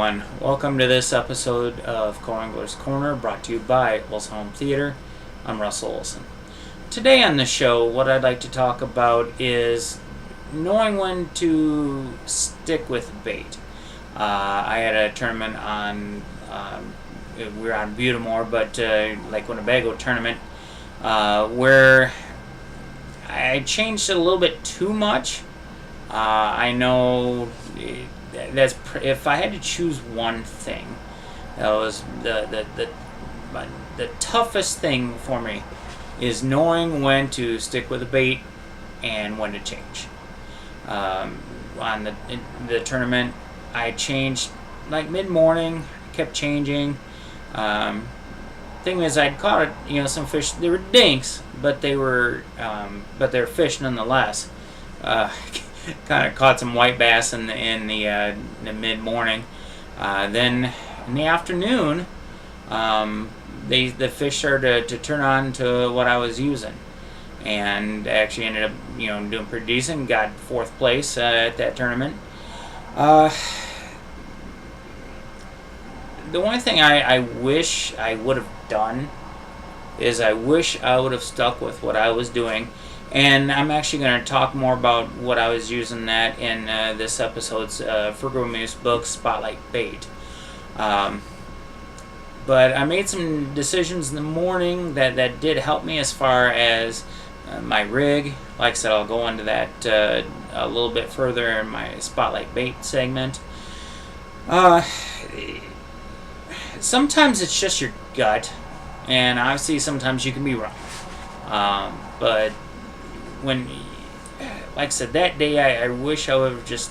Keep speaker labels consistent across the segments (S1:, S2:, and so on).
S1: everyone. Welcome to this episode of Co-Angler's Corner, brought to you by Olson Home Theater. I'm Russell Olson. Today on the show, what I'd like to talk about is knowing when to stick with bait. I had a tournament on, we were on Butamore, but like Winnebago tournament, where I changed it a little bit too much. I know that's if I had to choose one thing, that was the toughest thing for me, is knowing when to stick with a bait and when to change. On the tournament, I changed like mid-morning, kept changing. Thing is, I'd caught some fish. They were dinks, but they were fish nonetheless. Kind of caught some white bass in the mid morning. Then in the afternoon, the fish started to turn on to what I was using, and actually ended up doing pretty decent. Got fourth place at that tournament. The one thing I wish I would have done is I wish I would have stuck with what I was doing. And I'm actually going to talk more about what I was using that in this episode's Fergal Muse book, Spotlight Bait. But I made some decisions in the morning that did help me as far as my rig. Like I said, I'll go into that a little bit further in my Spotlight Bait segment. Sometimes it's just your gut, and obviously sometimes you can be wrong. But when, like I said, that day I wish I would have just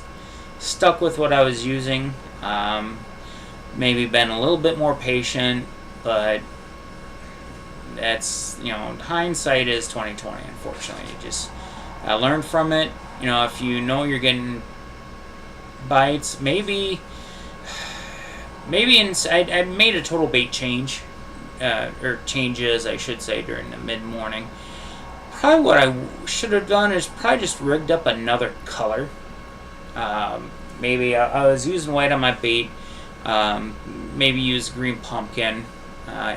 S1: stuck with what I was using. Maybe been a little bit more patient, but that's, hindsight is 20/20. Unfortunately, I learned from it. If you're getting bites, maybe I made a total bait change, or changes, I should say, during the mid morning. Probably what I should have done is probably just rigged up another color. Maybe I was using white on my bait. Maybe use green pumpkin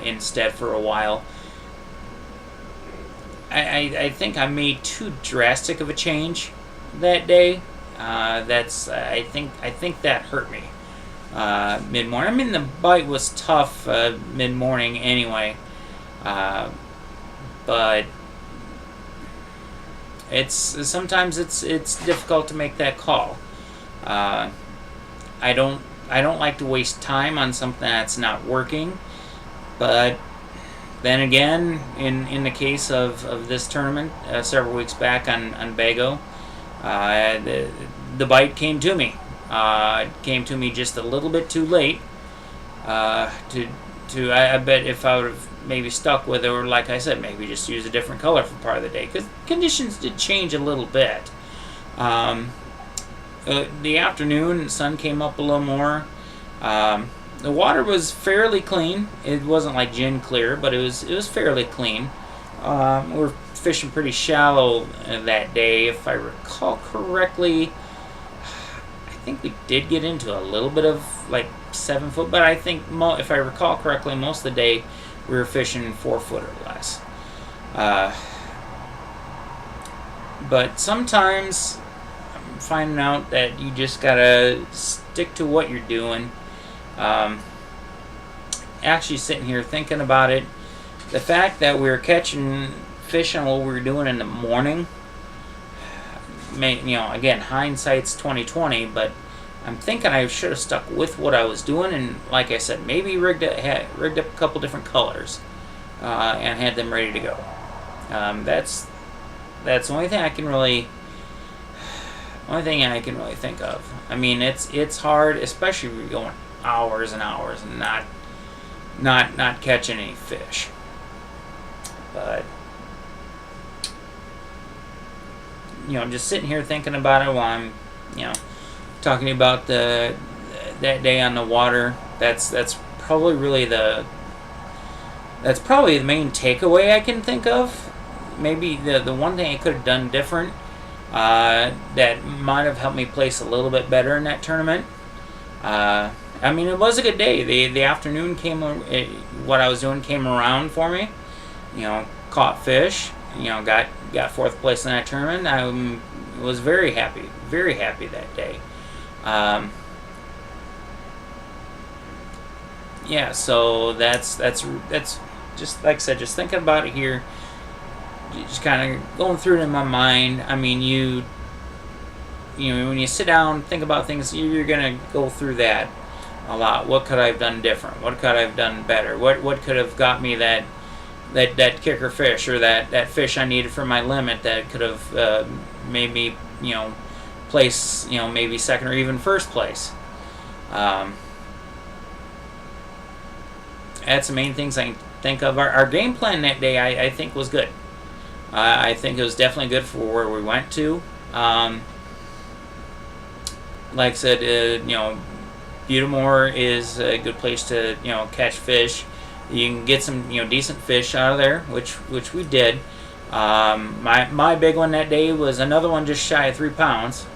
S1: instead for a while. I think I made too drastic of a change that day. I think that hurt me mid morning. I mean, the bite was tough mid morning anyway, but sometimes it's difficult to make that call. I don't like to waste time on something that's not working, but then again, in the case of this tournament several weeks back on Bago, the bite came to me. It came to me just a little bit too late. I bet if I would have maybe stuck with it, or like I said, maybe just use a different color for part of the day, because conditions did change a little bit. The afternoon, the sun came up a little more. The water was fairly clean. It wasn't like gin clear, but it was fairly clean. We're fishing pretty shallow that day, if I recall correctly. I think we did get into a little bit of like 7 foot, but I think if I recall correctly, most of the day we were fishing 4 foot or less. But sometimes I'm finding out that you just gotta stick to what you're doing. Actually sitting here thinking about it, the fact that we were catching fish on what we were doing in the morning, again, hindsight's 20/20, but I'm thinking I should have stuck with what I was doing, and like I said, maybe rigged up a couple different colors and had them ready to go. That's the only thing I can really think of. I mean, it's hard, especially if you're going hours and hours and not catching any fish. But just sitting here thinking about it while I'm talking about that day on the water. That's probably the main takeaway I can think of. Maybe the one thing I could have done different that might have helped me place a little bit better in that tournament. I mean, it was a good day. The afternoon came, what I was doing came around for me. Caught fish. Got fourth place in that tournament. I was very happy that day. Yeah, so that's just like I said, just thinking about it here, just kind of going through it in my mind. I mean, when you sit down, think about things, you're gonna go through that a lot. What could I have done different? What could I have done better? What could have got me that kicker fish, or that fish I needed for my limit that could have made me place maybe second or even first place. That's the main things I can think of. Our game plan that day, I think, was good. I think it was definitely good for where we went to. Like I said, Butamore is a good place to catch fish. You can get some decent fish out of there, which we did. My big one that day was another one just shy of 3 pounds.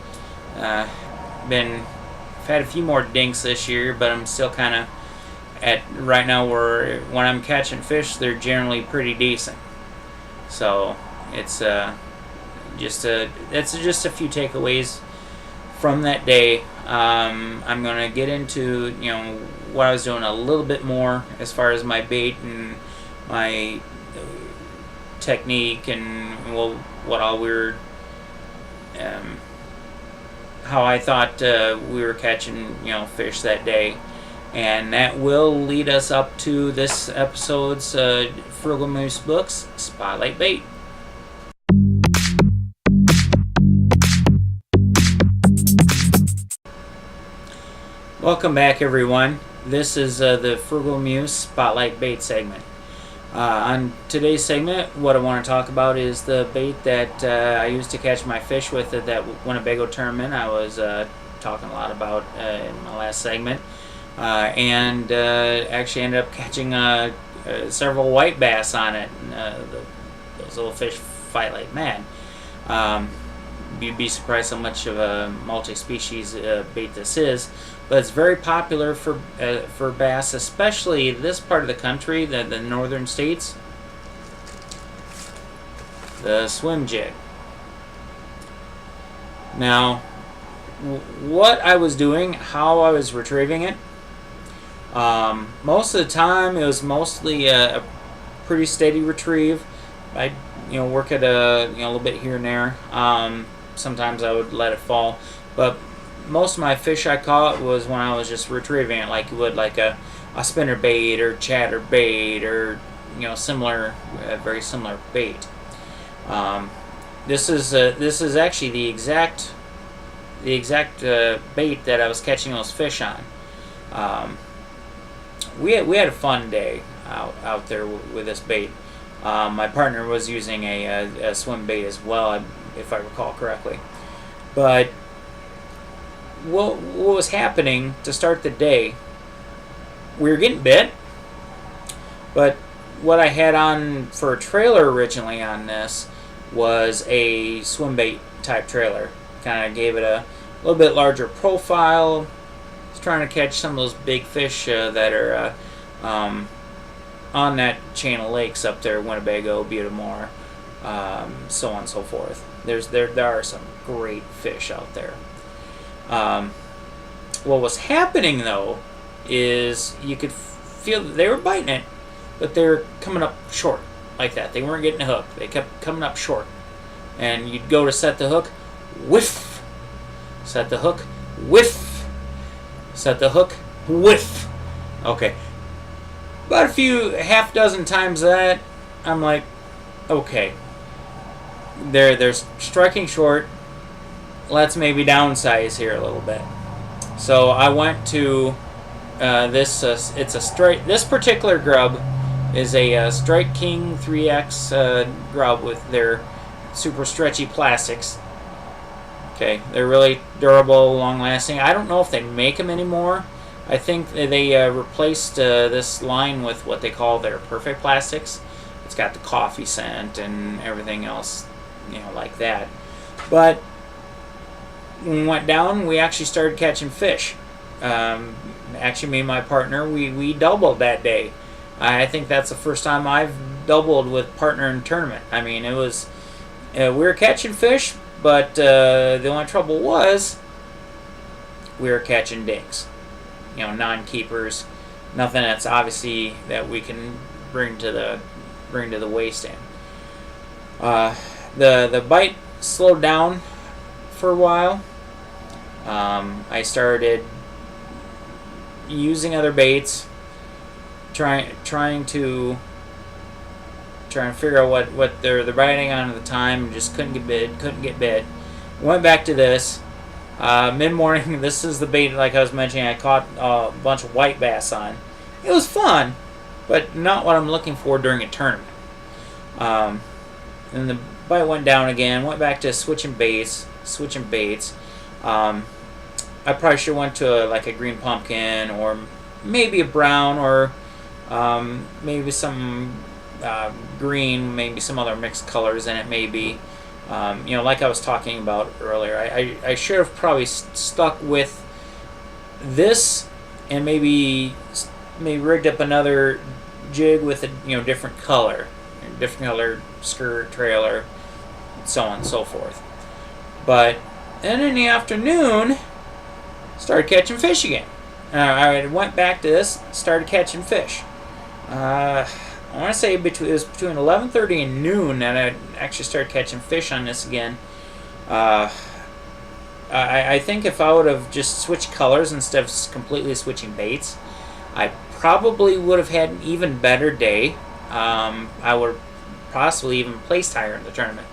S1: I've had a few more dinks this year, but I'm still kind of at right now where when I'm catching fish, they're generally pretty decent. So it's just a few takeaways from that day. I'm gonna get into what I was doing a little bit more as far as my bait and my technique, and how I thought we were catching fish that day. And that will lead us up to this episode's Frugal Moose Books Spotlight Bait. Welcome back, everyone. This is the Frugal Muse Spotlight Bait segment. On today's segment, what I want to talk about is the bait that I used to catch my fish with at that Winnebago tournament I was talking a lot about in my last segment. And actually ended up catching several white bass on it. Those little fish fight like mad. You'd be surprised how much of a multi-species bait this is, but it's very popular for bass, especially this part of the country, the northern states. The swim jig. Now, what I was doing, how I was retrieving it. Most of the time, it was mostly a pretty steady retrieve. I'd work at a little bit here and there. Sometimes I would let it fall, but most of my fish I caught was when I was just retrieving it, like you would like a spinner bait or chatter bait or similar, very similar bait. This is actually the exact bait that I was catching those fish on. We had a fun day out there with this bait. My partner was using a swim bait as well, if I recall correctly. But what was happening to start the day, we were getting bit, but what I had on for a trailer originally on this was a swim bait type trailer. Kind of gave it a little bit larger profile. Trying to catch some of those big fish that are on that chain of lakes up there, Winnebago, Butamore, so on and so forth. There are some great fish out there. What was happening though is you could feel that they were biting it, but they were coming up short like that. They weren't getting a hook. They kept coming up short, and you'd go to set the hook, whiff, set the hook, whiff. Set the hook, whiff. Okay. About half dozen times that, I'm like, okay. They're striking short. Let's maybe downsize here a little bit. So I went to this. It's a strike. This particular grub is a Strike King 3X grub with their super stretchy plastics. Okay, they're really durable, long-lasting. I don't know if they make them anymore. I think they replaced this line with what they call their Perfect Plastics. It's got the coffee scent and everything else, like that. But when we went down, we actually started catching fish. Actually, me and my partner, we doubled that day. I think that's the first time I've doubled with partner in tournament. I mean, it was we were catching fish, but the only trouble was we were catching dinks, non-keepers, nothing that's obviously that we can bring to the weigh stand. The bite slowed down for a while. I started using other baits, trying to figure out what they're biting on at the time. Just couldn't get bit. Went back to this. Mid-morning, this is the bait, like I was mentioning, I caught a bunch of white bass on. It was fun, but not what I'm looking for during a tournament. And the bite went down again, went back to switching baits. I probably should have went to a green pumpkin, or maybe a brown, or maybe some green, maybe some other mixed colors in it, maybe. Like I was talking about earlier, I should have probably stuck with this, and maybe rigged up another jig with a different color skirt, trailer, so on and so forth. But then in the afternoon, started catching fish again. I went back to this, started catching fish. I want to say it was between 11:30 and noon that I actually started catching fish on this again. I think if I would have just switched colors instead of completely switching baits, I probably would have had an even better day. I would possibly even placed higher in the tournament.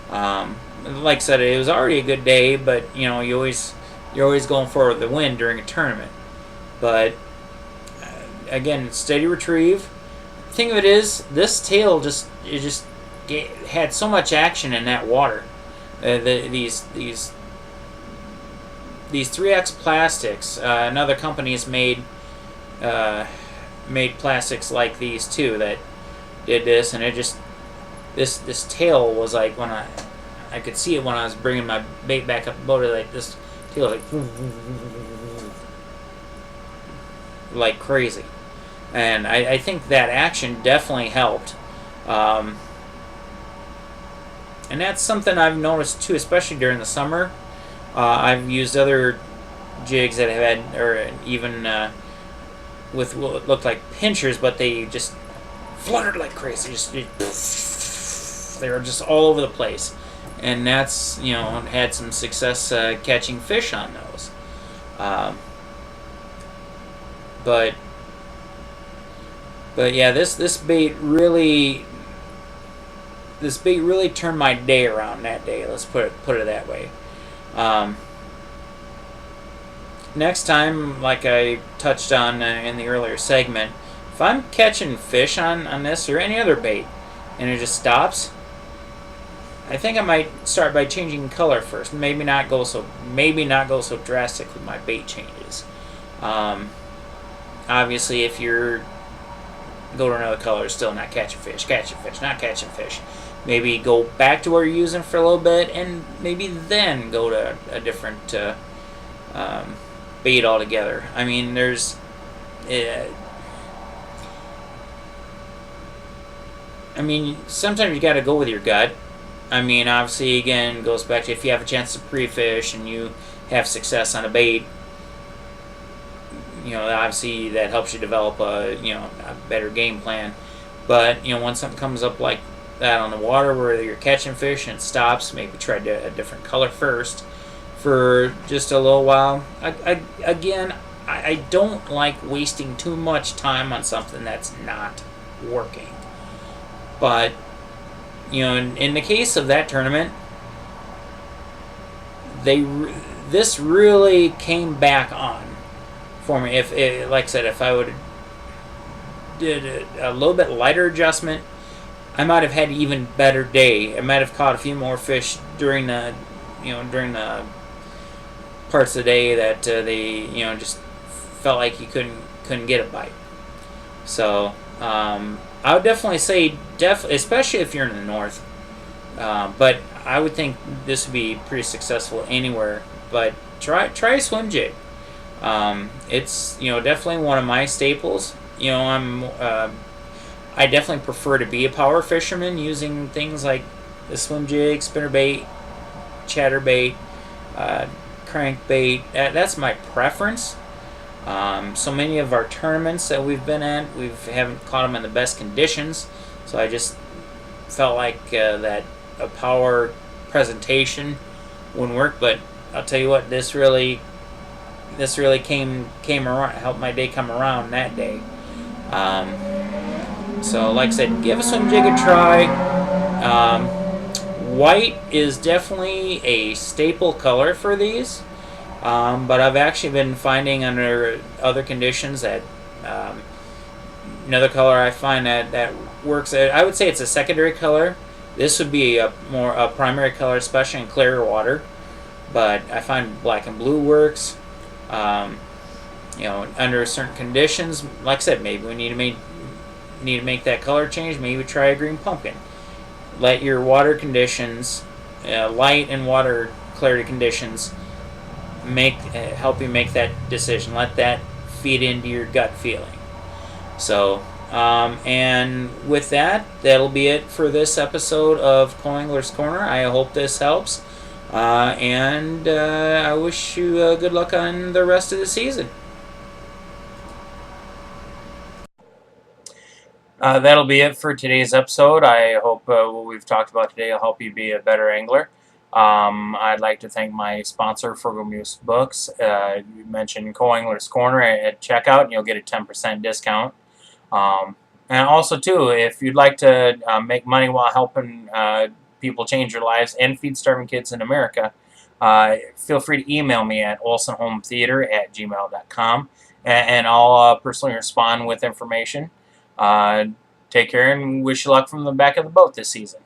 S1: Like I said, it was already a good day, but you're always going for the win during a tournament. But again, steady retrieve. The thing of it is, this tail had so much action in that water. These 3X plastics. Another company has made plastics like these too that did this, and it just this tail was like, when I could see it when I was bringing my bait back up the boat, like this tail like crazy. And I think that action definitely helped. And that's something I've noticed too, especially during the summer. I've used other jigs that have had, or even with what looked like pinchers, but they just fluttered like crazy. They were just all over the place. And that's, had some success catching fish on those. But yeah, this bait really turned my day around that day. Let's put it that way. Next time, like I touched on in the earlier segment, if I'm catching fish on this or any other bait, and it just stops, I think I might start by changing color first. Maybe not go so drastic with my bait changes. Obviously, if you're go to another color, still not catching fish, not catching fish. Maybe go back to what you're using for a little bit, and maybe then go to a different bait altogether. I mean, there's sometimes you got to go with your gut. I mean, obviously, again, it goes back to if you have a chance to pre-fish and you have success on a bait, obviously that helps you develop a better game plan. But when something comes up like that on the water where you're catching fish and it stops, maybe try a different color first for just a little while. I don't like wasting too much time on something that's not working. But in the case of that tournament, this really came back on for me. Like I said, if I would did a little bit lighter adjustment, I might have had an even better day. I might have caught a few more fish during the parts of the day that they just felt like you couldn't get a bite. So I would definitely say especially if you're in the north. But I would think this would be pretty successful anywhere. But try a swim jig. It's definitely one of my staples. I definitely prefer to be a power fisherman using things like the swim jig, spinnerbait, chatterbait, uh, crankbait. That's my preference. So many of our tournaments that we've been at, we haven't caught them in the best conditions. So I just felt like that a power presentation wouldn't work. But I'll tell you what, this really came around, helped my day come around that day. So like I said, give a swim jig a try. Um, White is definitely a staple color for these. But I've actually been finding under other conditions that um, another color I find that works. I would say it's a secondary color. This would be a primary color, especially in clear water. But I find black and blue works. Um, Under certain conditions, like I said, maybe we need to make that color change. Maybe try a green pumpkin. Let your water conditions, light and water clarity conditions, help you make that decision. Let that feed into your gut feeling. So, and with that, that'll be it for this episode of Co-Angler's Corner. I hope this helps, and I wish you good luck on the rest of the season. That'll be it for today's episode. I hope what we've talked about today will help you be a better angler. I'd like to thank my sponsor, Frugal Muse Books. You mentioned Co-Angler's Corner at checkout, and you'll get a 10% discount. And also, too, if you'd like to make money while helping people change their lives and feed starving kids in America, feel free to email me at olsonhometheater@gmail.com, and I'll personally respond with information. Uh, Take care and wish you luck from the back of the boat this season.